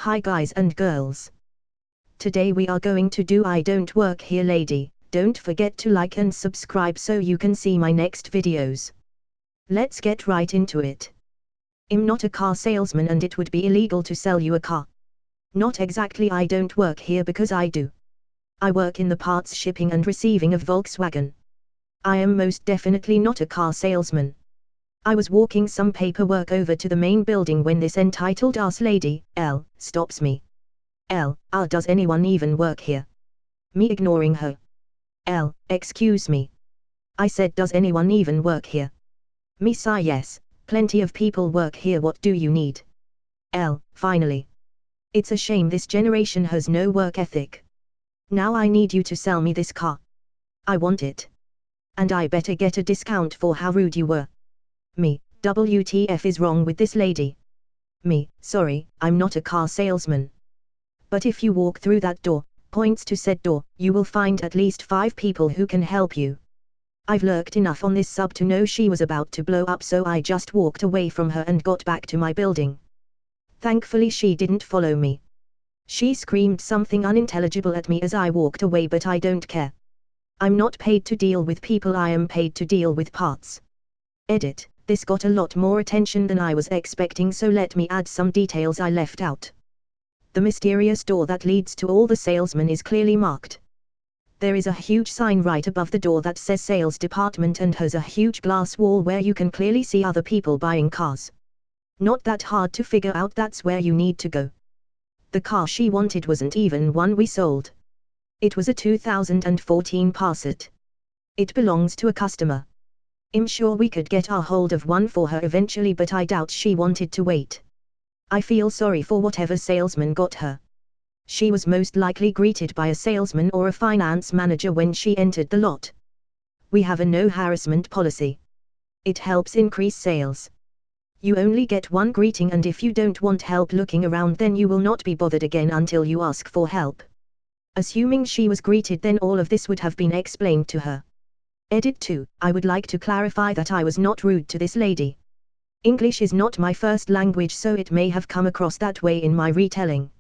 Hi guys and girls. Today we are going to do I Don't Work Here Lady. Don't forget to like and subscribe so you can see my next videos. Let's get right into it. I'm not a car salesman and it would be illegal to sell you a car. Not exactly. I don't work here because I do. I work in the parts shipping and receiving of Volkswagen. I am most definitely not a car salesman. I was walking some paperwork over to the main building when this entitled ass lady, L, stops me. L, does anyone even work here? Me ignoring her. L, excuse me. I said, does anyone even work here? Me sigh, yes, plenty of people work here, what do you need? L, finally. It's a shame this generation has no work ethic. Now I need you to sell me this car. I want it. And I better get a discount for how rude you were. Me, WTF is wrong with this lady? Me, sorry, I'm not a car salesman. But if you walk through that door, points to said door, you will find at least 5 people who can help you. I've lurked enough on this sub to know she was about to blow up, so I just walked away from her and got back to my building. Thankfully she didn't follow me. She screamed something unintelligible at me as I walked away, but I don't care. I'm not paid to deal with people, I am paid to deal with parts. Edit. This got a lot more attention than I was expecting, so let me add some details I left out. The mysterious door that leads to all the salesmen is clearly marked. There is a huge sign right above the door that says sales department and has a huge glass wall where you can clearly see other people buying cars. Not that hard to figure out, that's where you need to go. The car she wanted wasn't even one we sold. It was a 2014 Passat. It belongs to a customer. I'm sure we could get our hold of one for her eventually, but I doubt she wanted to wait. I feel sorry for whatever salesman got her. She was most likely greeted by a salesman or a finance manager when she entered the lot. We have a no harassment policy. It helps increase sales. You only get one greeting, and if you don't want help looking around, then you will not be bothered again until you ask for help. Assuming she was greeted, then all of this would have been explained to her. Edit 2. I would like to clarify that I was not rude to this lady. English is not my first language, so it may have come across that way in my retelling.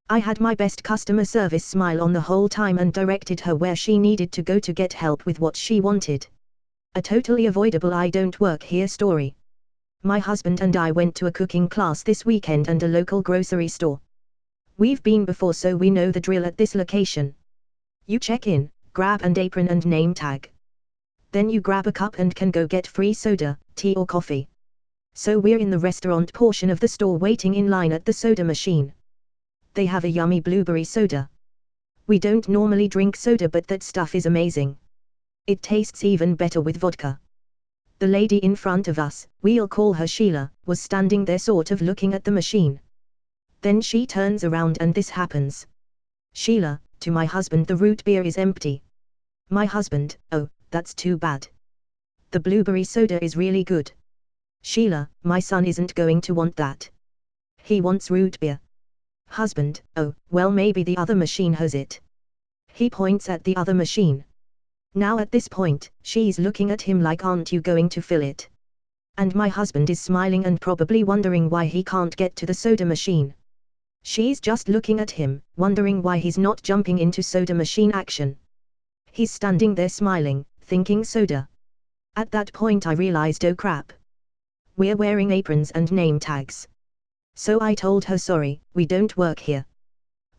I had my best customer service smile on the whole time and directed her where she needed to go to get help with what she wanted. A totally avoidable I don't work here story. My husband and I went to a cooking class this weekend and a local grocery store. We've been before, so we know the drill at this location. You check in, grab an apron and name tag. Then you grab a cup and can go get free soda, tea or coffee. So we're in the restaurant portion of the store waiting in line at the soda machine. They have a yummy blueberry soda. We don't normally drink soda, but that stuff is amazing. It tastes even better with vodka. The lady in front of us, we'll call her Sheila, was standing there sort of looking at the machine. Then she turns around and this happens. Sheila, to my husband, the root beer is empty. My husband, oh, that's too bad. The blueberry soda is really good. Sheila, my son isn't going to want that. He wants root beer. Husband, oh, well maybe the other machine has it. He points at the other machine. Now at this point, she's looking at him like, aren't you going to fill it? And my husband is smiling and probably wondering why he can't get to the soda machine. She's just looking at him, wondering why he's not jumping into soda machine action. He's standing there smiling, thinking soda. At that point I realized, oh crap. We're wearing aprons and name tags. So I told her, sorry, we don't work here.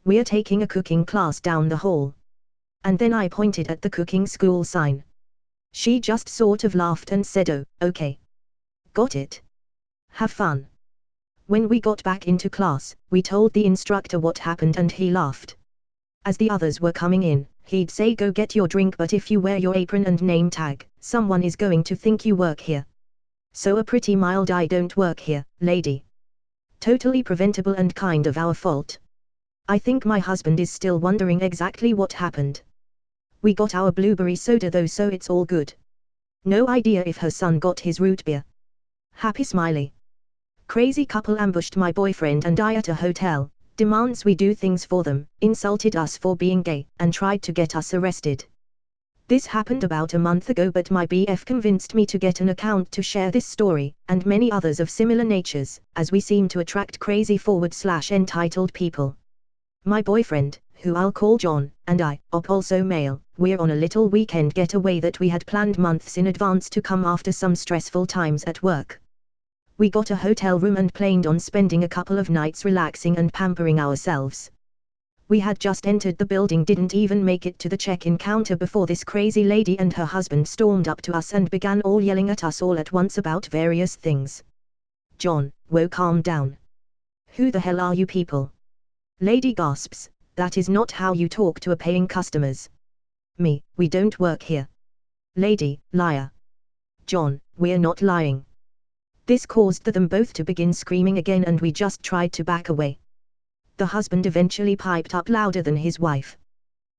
We're taking a cooking class down the hall. And then I pointed at the cooking school sign. She just sort of laughed and said, oh, okay. Got it. Have fun. When we got back into class, we told the instructor what happened and he laughed. As the others were coming in, he'd say, go get your drink, but if you wear your apron and name tag, someone is going to think you work here. So a pretty mild I don't work here, lady. Totally preventable and kind of our fault. I think my husband is still wondering exactly what happened. We got our blueberry soda though, so it's all good. No idea if her son got his root beer. Happy smiley. Crazy couple ambushed my boyfriend and I at a hotel, demands we do things for them, insulted us for being gay, and tried to get us arrested. This happened about a month ago, but my BF convinced me to get an account to share this story, and many others of similar natures, as we seem to attract crazy/entitled people. My boyfriend, who I'll call John, and I, also male, we're on a little weekend getaway that we had planned months in advance to come after some stressful times at work. We got a hotel room and planned on spending a couple of nights relaxing and pampering ourselves. We had just entered the building, didn't even make it to the check-in counter before this crazy lady and her husband stormed up to us and began all yelling at us all at once about various things. John, whoa, calm down. Who the hell are you people? Lady gasps, that is not how you talk to a paying customers. Me, we don't work here. Lady, liar. John, we're not lying. This caused them both to begin screaming again, and we just tried to back away. The husband eventually piped up louder than his wife.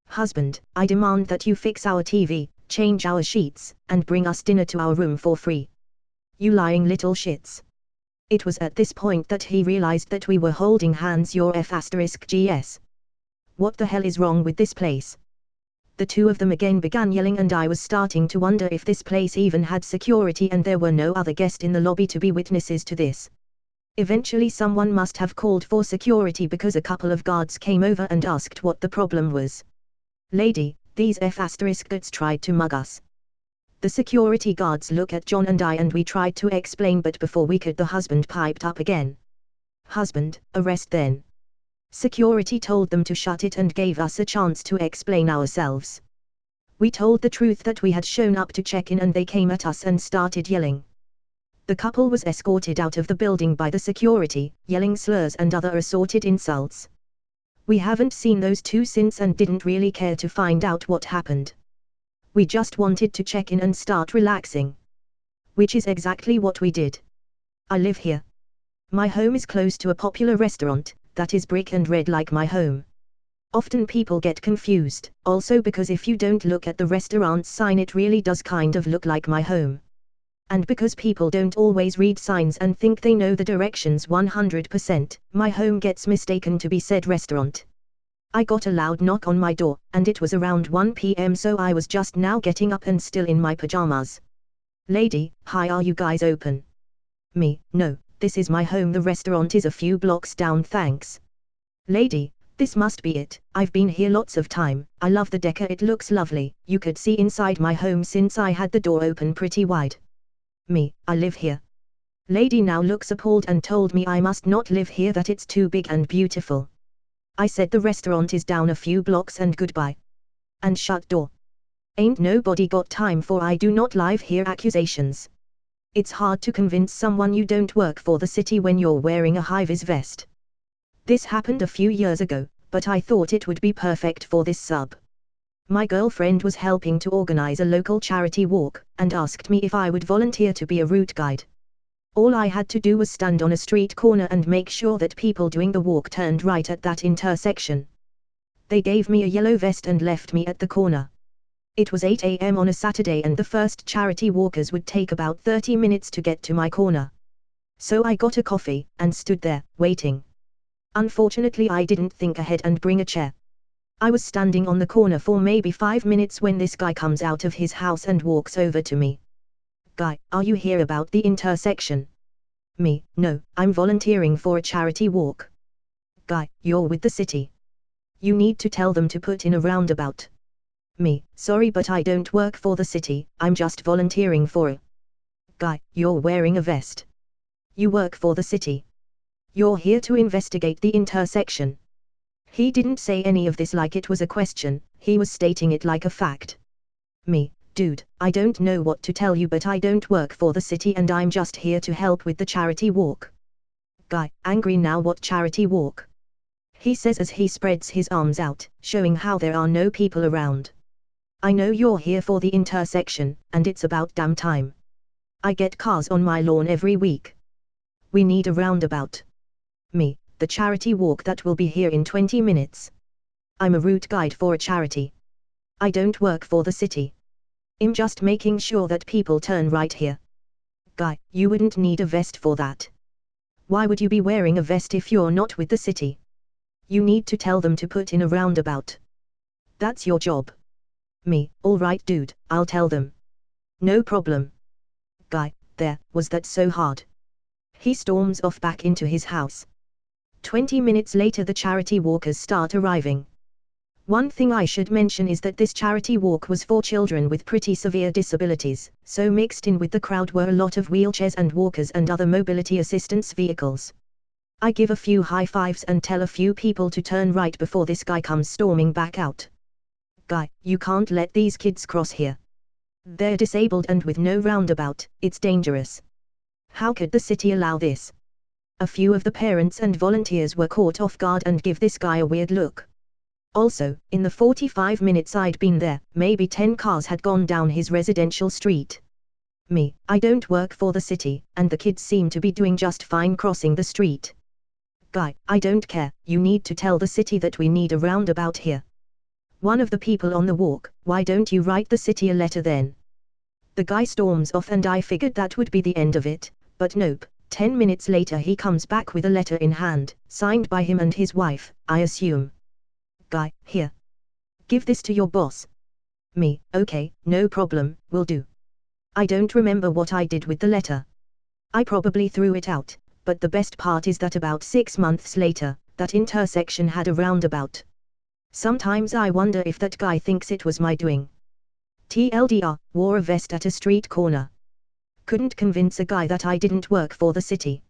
Husband, I demand that you fix our TV, change our sheets, and bring us dinner to our room for free. You lying little shits. It was at this point that he realized that we were holding hands. Your F***GS. What the hell is wrong with this place? The two of them again began yelling, and I was starting to wonder if this place even had security and there were no other guests in the lobby to be witnesses to this. Eventually someone must have called for security because a couple of guards came over and asked what the problem was. Lady, these F***guts tried to mug us. The security guards look at John and I, and we tried to explain, but before we could the husband piped up again. Husband, arrest then. Security told them to shut it and gave us a chance to explain ourselves. We told the truth that we had shown up to check in, and they came at us and started yelling. The couple was escorted out of the building by the security, yelling slurs and other assorted insults. We haven't seen those two since and didn't really care to find out what happened. We just wanted to check in and start relaxing. Which is exactly what we did. I live here. My home is close to a popular restaurant, that is brick and red like my home. Often people get confused, also because if you don't look at the restaurant's sign it really does kind of look like my home. And because people don't always read signs and think they know the directions 100%, my home gets mistaken to be said restaurant. I got a loud knock on my door, and it was around 1 p.m. so I was just now getting up and still in my pajamas. Lady, hi, are you guys open? Me, no, this is my home, the restaurant is a few blocks down, thanks. Lady, this must be it, I've been here lots of time, I love the decor, it looks lovely, you could see inside my home since I had the door open pretty wide. Me, I live here. Lady now looks appalled and told me I must not live here, that it's too big and beautiful. I said the restaurant is down a few blocks and goodbye. And shut door. Ain't nobody got time for I do not live here accusations. It's hard to convince someone you don't work for the city when you're wearing a high-vis vest. This happened a few years ago, but I thought it would be perfect for this sub. My girlfriend was helping to organize a local charity walk, and asked me if I would volunteer to be a route guide. All I had to do was stand on a street corner and make sure that people doing the walk turned right at that intersection. They gave me a yellow vest and left me at the corner. It was 8 a.m. on a Saturday and the first charity walkers would take about 30 minutes to get to my corner. So I got a coffee, and stood there, waiting. Unfortunately I didn't think ahead and bring a chair. I was standing on the corner for maybe 5 minutes when this guy comes out of his house and walks over to me. Guy, are you here about the intersection? Me, no, I'm volunteering for a charity walk. Guy, you're with the city. You need to tell them to put in a roundabout. Me, sorry but I don't work for the city, I'm just volunteering for a. Guy, you're wearing a vest. You work for the city. You're here to investigate the intersection. He didn't say any of this like it was a question, he was stating it like a fact. Me, dude, I don't know what to tell you but I don't work for the city and I'm just here to help with the charity walk. Guy, angry now, what charity walk? He says as he spreads his arms out, showing how there are no people around. I know you're here for the intersection, and it's about damn time. I get cars on my lawn every week. We need a roundabout. Me, the charity walk that will be here in 20 minutes. I'm a route guide for a charity. I don't work for the city. I'm just making sure that people turn right here. Guy, you wouldn't need a vest for that. Why would you be wearing a vest if you're not with the city? You need to tell them to put in a roundabout. That's your job. Me, alright dude, I'll tell them. No problem. Guy, there, was that so hard? He storms off back into his house. 20 minutes later the charity walkers start arriving. One thing I should mention is that this charity walk was for children with pretty severe disabilities, so mixed in with the crowd were a lot of wheelchairs and walkers and other mobility assistance vehicles. I give a few high fives and tell a few people to turn right before this guy comes storming back out. Guy, you can't let these kids cross here. They're disabled and with no roundabout, it's dangerous. How could the city allow this? A few of the parents and volunteers were caught off guard and give this guy a weird look. Also, in the 45 minutes I'd been there, maybe 10 cars had gone down his residential street. Me, I don't work for the city, and the kids seem to be doing just fine crossing the street. Guy, I don't care, you need to tell the city that we need a roundabout here. One of the people on the walk, why don't you write the city a letter then? The guy storms off and I figured that would be the end of it, but nope, 10 minutes later he comes back with a letter in hand, signed by him and his wife, I assume. Guy, here. Give this to your boss. Me, okay, no problem, will do. I don't remember what I did with the letter. I probably threw it out, but the best part is that about 6 months later, that intersection had a roundabout. Sometimes I wonder if that guy thinks it was my doing. TLDR, wore a vest at a street corner. Couldn't convince a guy that I didn't work for the city.